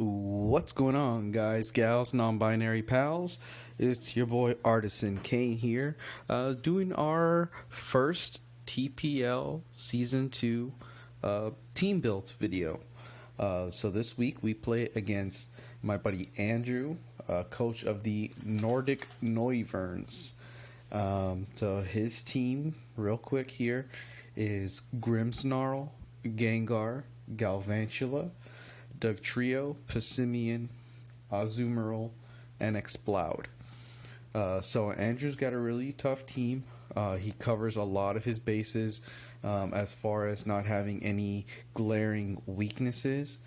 What's going on, guys, gals, non-binary pals? It's your boy Artisan Kane here, doing our first TPL Season 2 team build video. So this week we play against my buddy Andrew, coach of the Nordic Noiverns. So his team, real quick here, is Grimmsnarl, Gengar, Galvantula, Dugtrio, Passimian, Azumarill, and Exploud. So Andrew's got a really tough team. He covers a lot of his bases as far as not having any glaring weaknesses.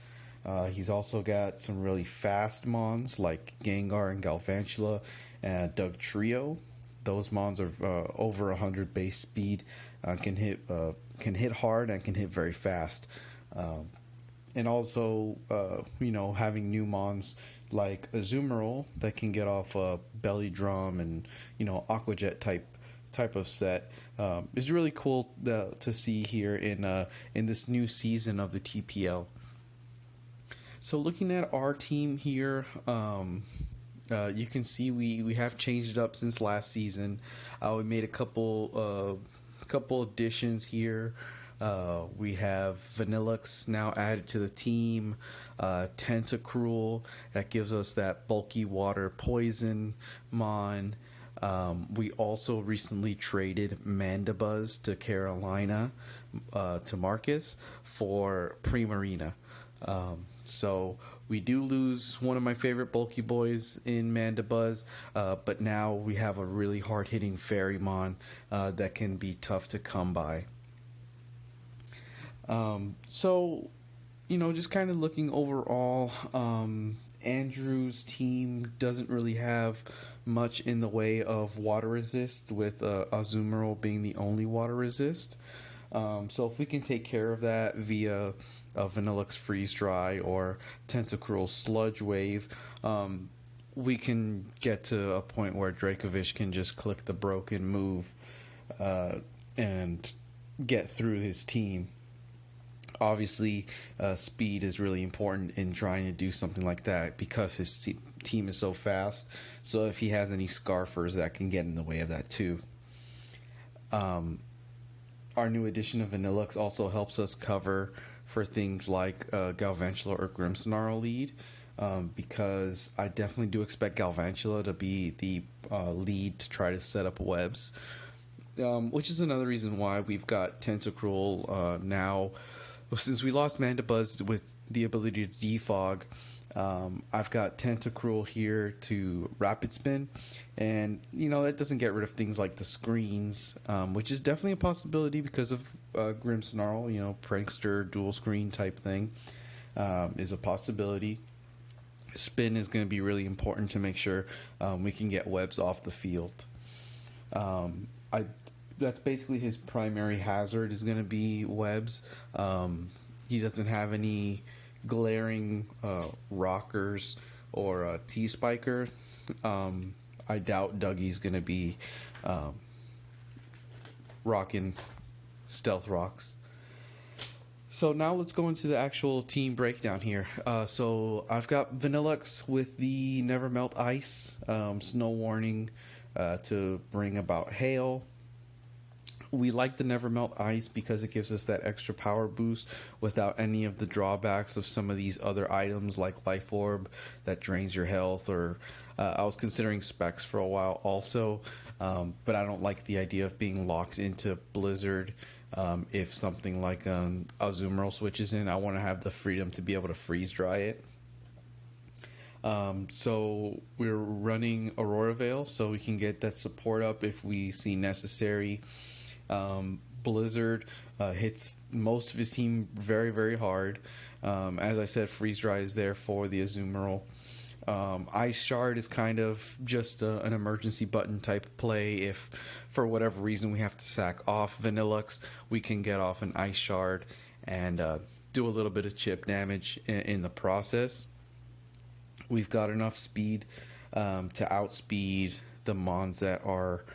He's also got some really fast mons like Gengar and Galvantula and Dugtrio. Those mons are over 100 base speed, can hit hard and can hit very fast. And also, having new mons like Azumarill that can get off a belly drum and Aqua Jet type of set is really cool to see here in this new season of the TPL. So looking at our team here, you can see we have changed it up since last season. We made a couple additions here. We have Vanillux now added to the team, Tentacruel that gives us that bulky water poison mon. We also recently traded Mandibuzz to Carolina, to Marcus for Primarina. So we do lose one of my favorite bulky boys in Mandibuzz, but now we have a really hard-hitting Fairymon that can be tough to come by. Just kind of looking overall, Andrew's team doesn't really have much in the way of water resist, with Azumarill being the only water resist. So if we can take care of that via Vanillux Freeze Dry or Tentacruel Sludge Wave, we can get to a point where Dracovish can just click the broken move and get through his team. Obviously, speed is really important in trying to do something like that because his team is so fast. So if he has any Scarfers, that can get in the way of that too. Our new addition of Vanillux also helps us cover for things like Galvantula or Grimmsnarl lead, because I definitely do expect Galvantula to be the lead to try to set up webs, which is another reason why we've got Tentacruel now. Since we lost Mandibuzz with the ability to defog, I've got Tentacruel here to Rapid Spin, and that doesn't get rid of things like the screens, which is definitely a possibility because of Grimmsnarl. Prankster dual screen type thing is a possibility. Spin is going to be really important to make sure we can get webs off the field. That's basically his primary hazard, is going to be webs. He doesn't have any glaring rockers or T-Spiker. I doubt Dougie's going to be rocking stealth rocks. So now let's go into the actual team breakdown here. So I've got Vanillux with the Never Melt Ice, Snow Warning to bring about hail. We like the Never Melt Ice because it gives us that extra power boost without any of the drawbacks of some of these other items like Life Orb that drains your health, or I was considering Specs for a while also, but I don't like the idea of being locked into Blizzard. If something like Azumarill switches in, I want to have the freedom to be able to freeze dry it. So we're running Aurora Veil so we can get that support up if we see necessary. Blizzard hits most of his team very, very hard. As I said, Freeze Dry is there for the Azumarill. Ice Shard is kind of just an emergency button type play. If for whatever reason we have to sack off Vanillux, we can get off an Ice Shard and do a little bit of chip damage in the process. We've got enough speed to outspeed the mons that are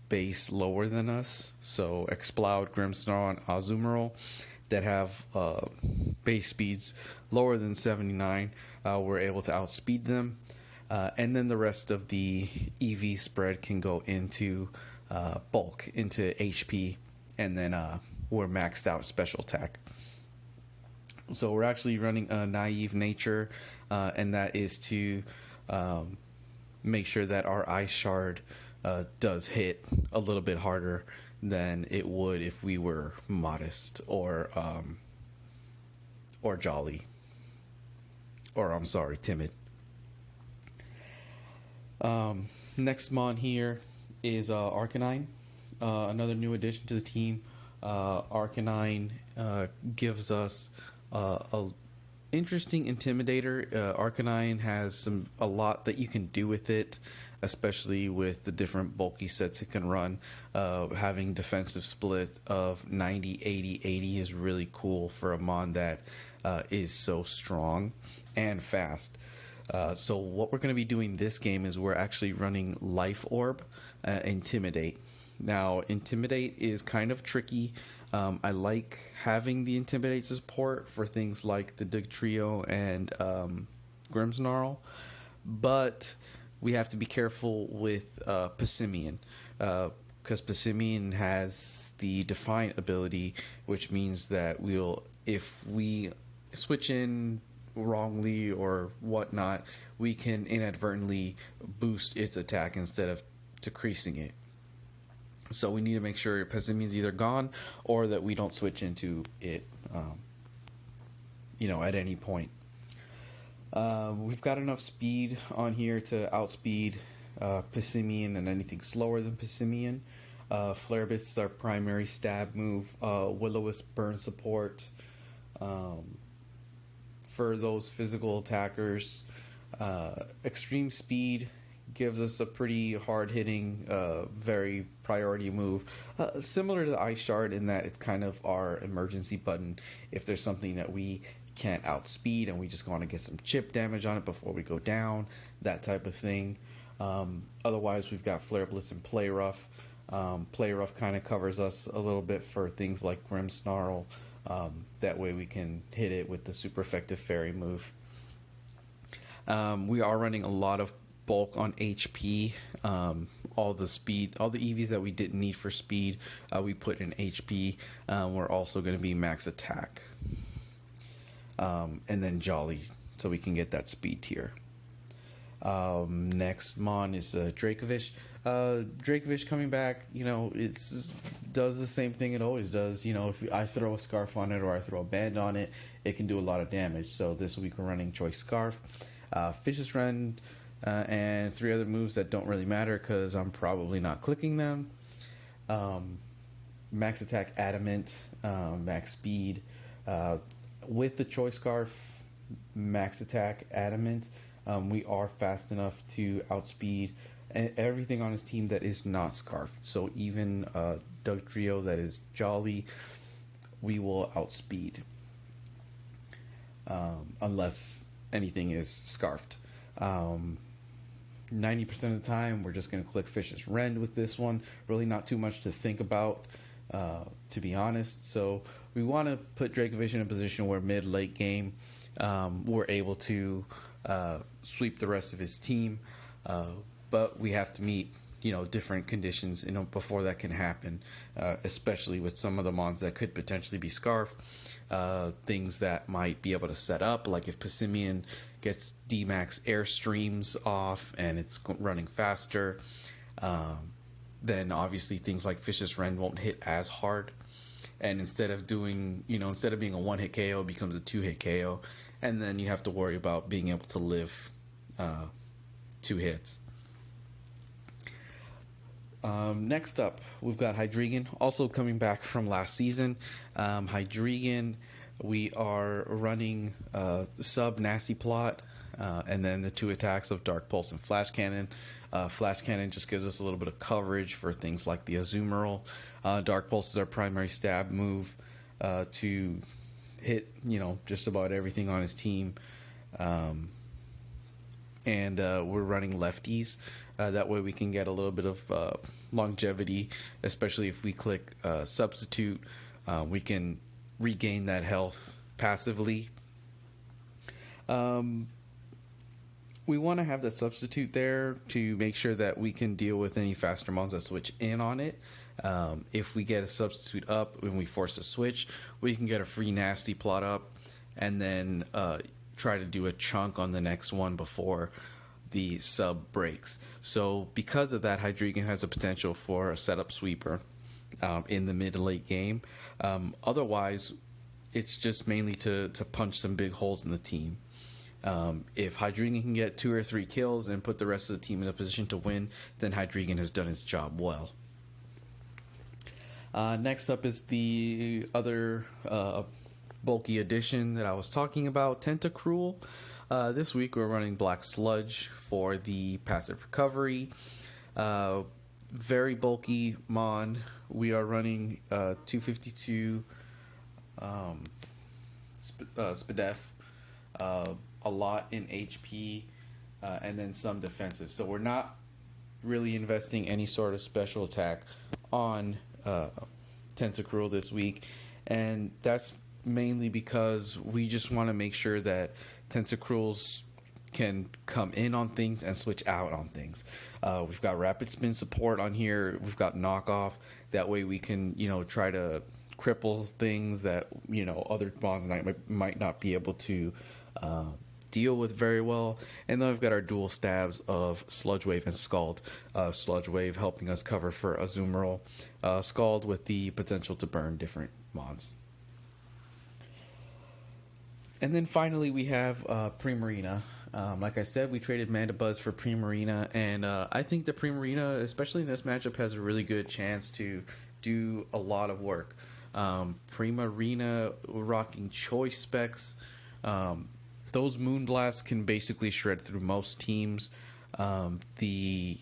base lower than us. So Exploud, Grimmsnarl, and Azumarill that have base speeds lower than 79, we're able to outspeed them. And then the rest of the EV spread can go into bulk, into HP, and then we're maxed out special attack. So we're actually running a naive nature, and that is to make sure that our ice shard does hit a little bit harder than it would if we were modest or jolly, or I'm sorry, timid. Next mon here is Arcanine, another new addition to the team. Arcanine gives us a interesting intimidator. Arcanine has a lot that you can do with it, especially with the different bulky sets it can run. Having defensive split of 90, 80, 80 is really cool for a mon that is so strong and fast. So what we're going to be doing this game is we're actually running Life Orb, Intimidate. Now, Intimidate is kind of tricky. I like having the Intimidate support for things like the Dugtrio and Grimmsnarl, but we have to be careful with Passimian, because Passimian has the Defiant ability, which means that if we switch in wrongly or whatnot, we can inadvertently boost its attack instead of decreasing it. So we need to make sure Passimian's either gone or that we don't switch into it, at any point. We've got enough speed on here to outspeed Passimian and anything slower than Passimian. Flare Blitz is our primary stab move. Will-O-Wisp burn support for those physical attackers. Extreme Speed gives us a pretty hard-hitting, very priority move. Similar to the Ice Shard in that it's kind of our emergency button if there's something that we can't outspeed and we just want to get some chip damage on it before we go down, that type of thing. Otherwise, we've got Flare Blitz and Play Rough. Play Rough kind of covers us a little bit for things like Grimmsnarl. That way we can hit it with the super effective Fairy move. We are running a lot of bulk on HP. All the EVs that we didn't need for speed, we put in HP. We're also going to be max attack. And then Jolly, so we can get that speed tier. Next mon is Dracovish. Dracovish coming back, does the same thing it always does. If I throw a Scarf on it or I throw a Band on it, it can do a lot of damage. So this week we're running Choice Scarf, Fish's Rend, and 3 other moves that don't really matter because I'm probably not clicking them. Max attack Adamant, max speed. With the Choice Scarf, max attack Adamant, we are fast enough to outspeed everything on his team that is not Scarfed. So even Dugtrio that is Jolly, we will outspeed. Unless anything is Scarfed. 90% of the time, we're just going to click Fish's Rend with this one. Really not too much to think about, to be honest. So we want to put Dracovish in a position where mid-late game, we're able to sweep the rest of his team. But we have to meet, different conditions, before that can happen, especially with some of the mons that could potentially be Scarf. Things that might be able to set up, like if Passimian gets D-Max Airstreams off and it's running faster, then obviously things like Fish's Rend won't hit as hard. And instead of being a 1-hit KO, it becomes a 2-hit KO. And then you have to worry about being able to live 2 hits. Next up, we've got Hydreigon, also coming back from last season. Hydreigon, we are running sub Nasty Plot, and then the 2 attacks of Dark Pulse and Flash Cannon. Flash Cannon just gives us a little bit of coverage for things like the Azumarill. Dark Pulse is our primary stab move to hit, just about everything on his team. And we're running lefties. That way we can get a little bit of longevity, especially if we click Substitute. We can regain that health passively. We want to have that substitute there to make sure that we can deal with any faster mons that switch in on it. If we get a substitute up when we force a switch, we can get a free nasty plot up and then try to do a chunk on the next one before the sub breaks. So because of that, Hydreigon has a potential for a setup sweeper in the mid to late game. Otherwise, it's just mainly to punch some big holes in the team. If Hydreigon can get 2 or 3 kills and put the rest of the team in a position to win, then Hydreigon has done its job well. Next up is the other bulky addition that I was talking about, Tentacruel. This week we're running Black Sludge for the passive recovery. Very bulky mon. We are running 252 Spadef. A lot in HP, and then some defensive. So we're not really investing any sort of special attack on Tentacruel this week, and that's mainly because we just want to make sure that Tentacruels can come in on things and switch out on things. We've got rapid spin support on here. We've got knockoff. That way we can, try to cripple things that, other bonds might not be able to deal with very well. And then we've got our dual stabs of Sludge Wave and Scald. Sludge Wave helping us cover for Azumarill. Scald with the potential to burn different mons. And then finally we have Primarina. Like I said, we traded Mandibuzz for Primarina, and I think the Primarina, especially in this matchup, has a really good chance to do a lot of work. Primarina rocking choice specs. Those Moonblasts can basically shred through most teams. The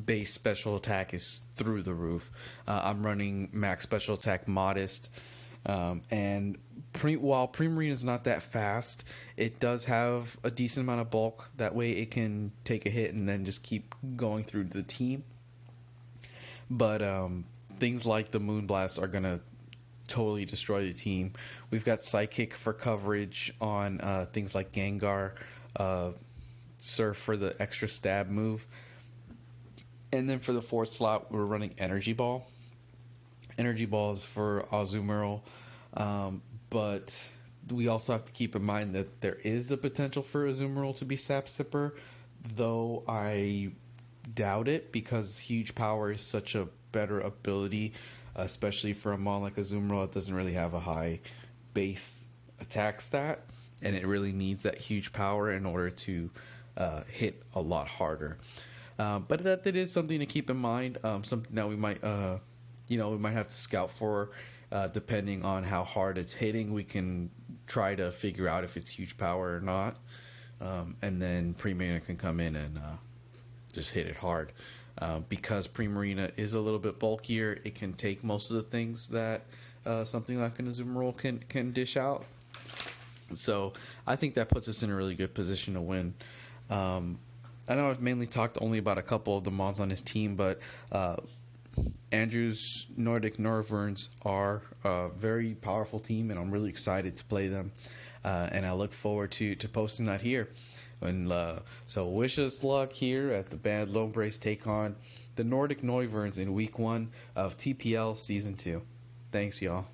base special attack is through the roof. I'm running max special attack Modest. And while Primarina is not that fast, it does have a decent amount of bulk. That way it can take a hit and then just keep going through the team. But things like the Moonblast are going to totally destroy the team. We've got Psychic for coverage on things like Gengar, Surf for the extra stab move, and then for the 4th slot we're running Energy Ball. Energy Ball is for Azumarill, but we also have to keep in mind that there is a potential for Azumarill to be Sap Sipper, though I doubt it because Huge Power is such a better ability, especially for a mon like Azumarill. It doesn't really have a high base attack stat, and it really needs that Huge Power in order to hit a lot harder. But that is something to keep in mind, something that we might we might have to scout for, depending on how hard it's hitting. We can try to figure out if it's Huge Power or not, and then Primarina can come in and just hit it hard. Because Primarina is a little bit bulkier, it can take most of the things that something like an Azumarill can dish out. So I think that puts us in a really good position to win. I know I've mainly talked only about a couple of the mons on his team, but Andrew's Nordic Noiverns are a very powerful team, and I'm really excited to play them. And I look forward to posting that here. And so wish us luck here at the Bad Lombres take on the Nordic Noiverns in week 1 of TPL Season 2. Thanks, y'all.